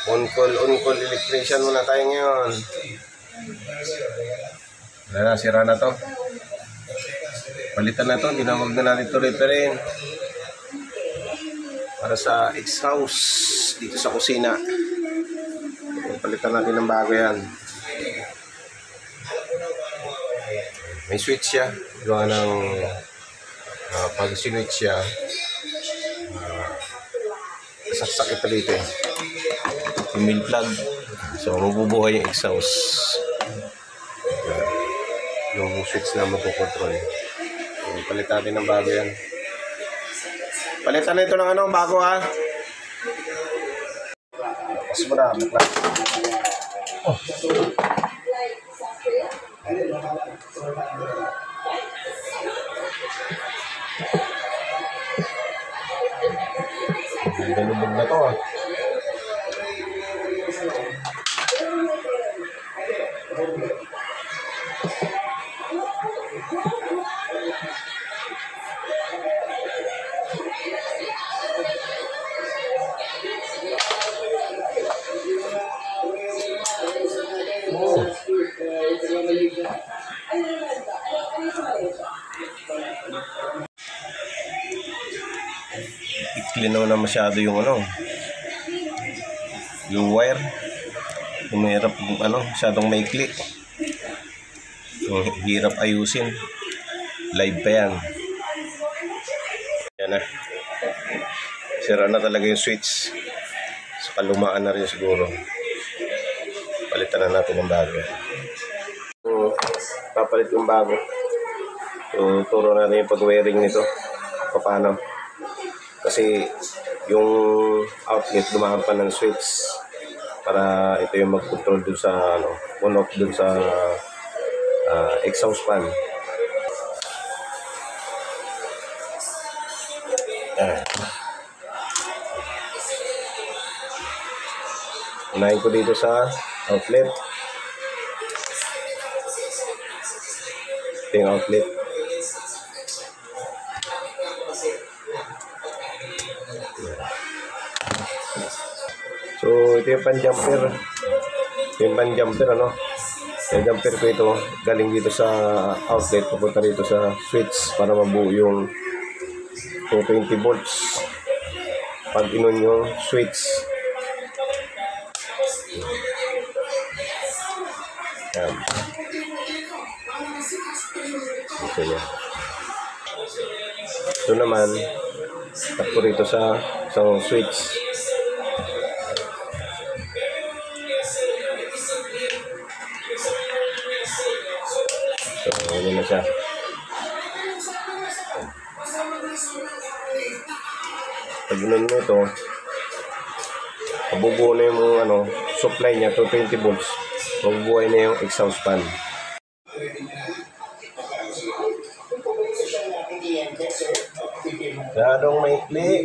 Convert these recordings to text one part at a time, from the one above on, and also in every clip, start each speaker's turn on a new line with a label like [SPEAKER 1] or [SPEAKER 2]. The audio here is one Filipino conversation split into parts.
[SPEAKER 1] On-call electrician muna tayo ngayon. Wala na, sira na to. Palitan na to, dinamag na natin ito reparin. Para sa ex-house dito sa kusina. Palitan natin ng bago yan. May switch siya. Gawa ng pag sinwitch siya, saksak ito dito eh. Yung main plug. So mabubuhay yung exhaust. Yung switch na magpocontrol. So, palitan natin ng bago yan. Palitan na ito ng ano, bago ha. Mas marami. Oh. Galubog na to ah. Iklinaw na masyado yung ano, yung wire. Mahirap ano, masyadong maikli. So, hirap ayusin. Live pa yan. Yan na. Sira na talaga yung switch. So, kalumaan na rin siguro. Palitan na natin ng bago. So, papalit yung bago. So, turo na rin yung pag-wiring nito. Paano? Kasi yung outlet dumaan pa ng switch para ito yung mag-control dun sa ano, on-off dun sa exhaust fan. Unahin ko dito sa outlet. Ito yung outlet. So ito yung pan-jumper. Ito yung pan-jumper ano. Yung jumper ko ito galing dito sa outlet pupunta dito sa switch para mabuo yung 220 volts pag inon yung switch. Yan. Ito yan. Ito naman takpo rito sa isang switch. So, ano na siya. Pag inon mo ito, mabubuo na yung ano, supply niya, 220 volts. Mabubuhay na yung exhaust fan. Masyadong maikli.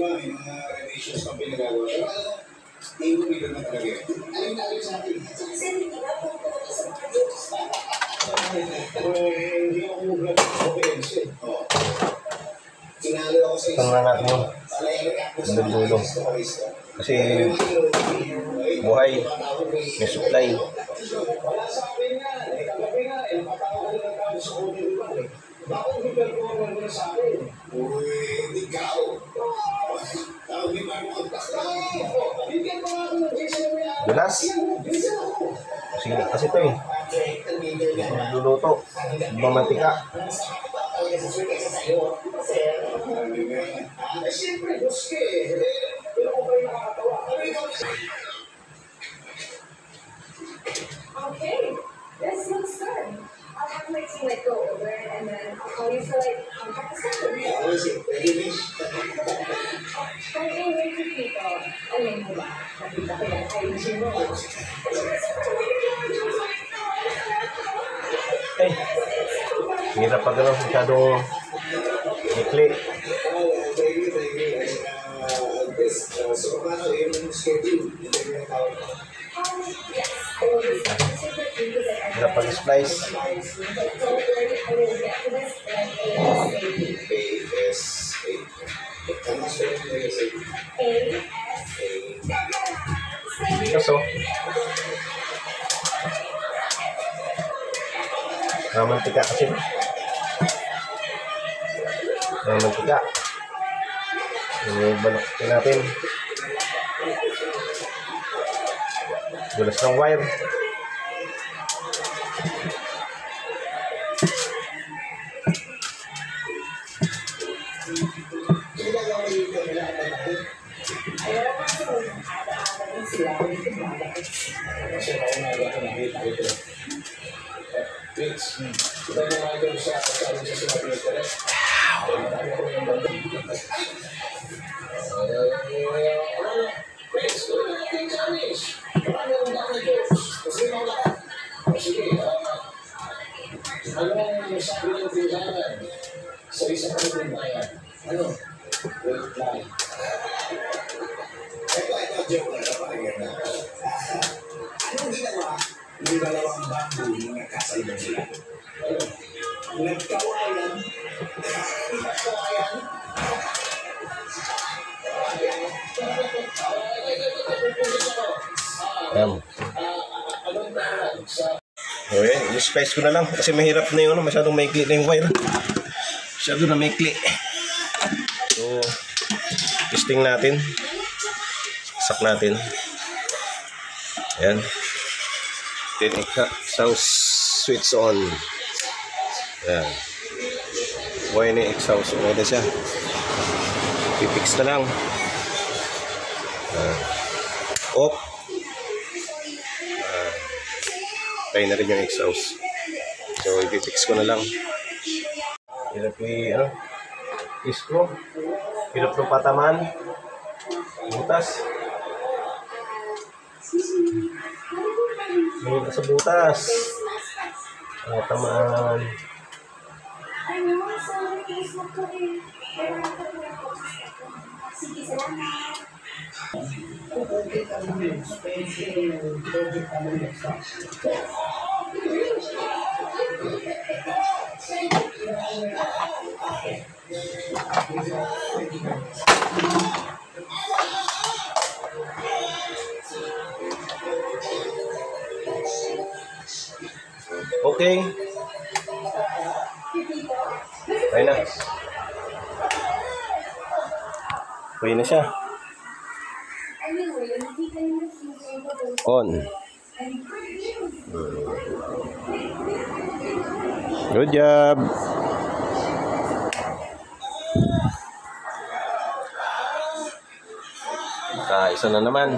[SPEAKER 1] Tingnan natin yung dulo. Kasi buhay, may supply. Dulas. Kasi ito eh. Luluto. Mamantika.
[SPEAKER 2] Okay, this looks good. I'll have my teammate go over it and then I'll call you for like contact assembly. Pwede wait for people. Alam mo ba? Nakita ko yan ay Jiro.
[SPEAKER 1] Eh, hirap pa gano'n masyadong ikli. Hirap pag-splice. Kaso, mantika kasi. Mantika. Balok natin. Gulas ng wire.
[SPEAKER 3] Sa isang kanilang bayan. Ano? Wait lang. Ito, joke lang. Anong ginawa ng dalawang bamboo nung nagkasaliban sila? Nagkawayan.
[SPEAKER 1] Okay, i-spice ko na lang kasi mahirap na yung masyadong maikli na yung wire. Masyado na maikli. So, testing natin. Sak natin. Ayan. Then, exhaust switch on. Ayan. Buhay na exhaust. Okay na siya. Pipix na lang. Off. Tayo na rin yung exhaust. So, ipipix ko na lang. Hirap yung, screw. Hirap ng pataman. Butas. Mayroon sa butas. Pataman.
[SPEAKER 2] Ano, sorry, Facebook ko eh. Pero nakapagod ako sa second. Sige, salamat.
[SPEAKER 1] Okay. Ayun na. Ayun na siya. On. Good job. Isa na naman.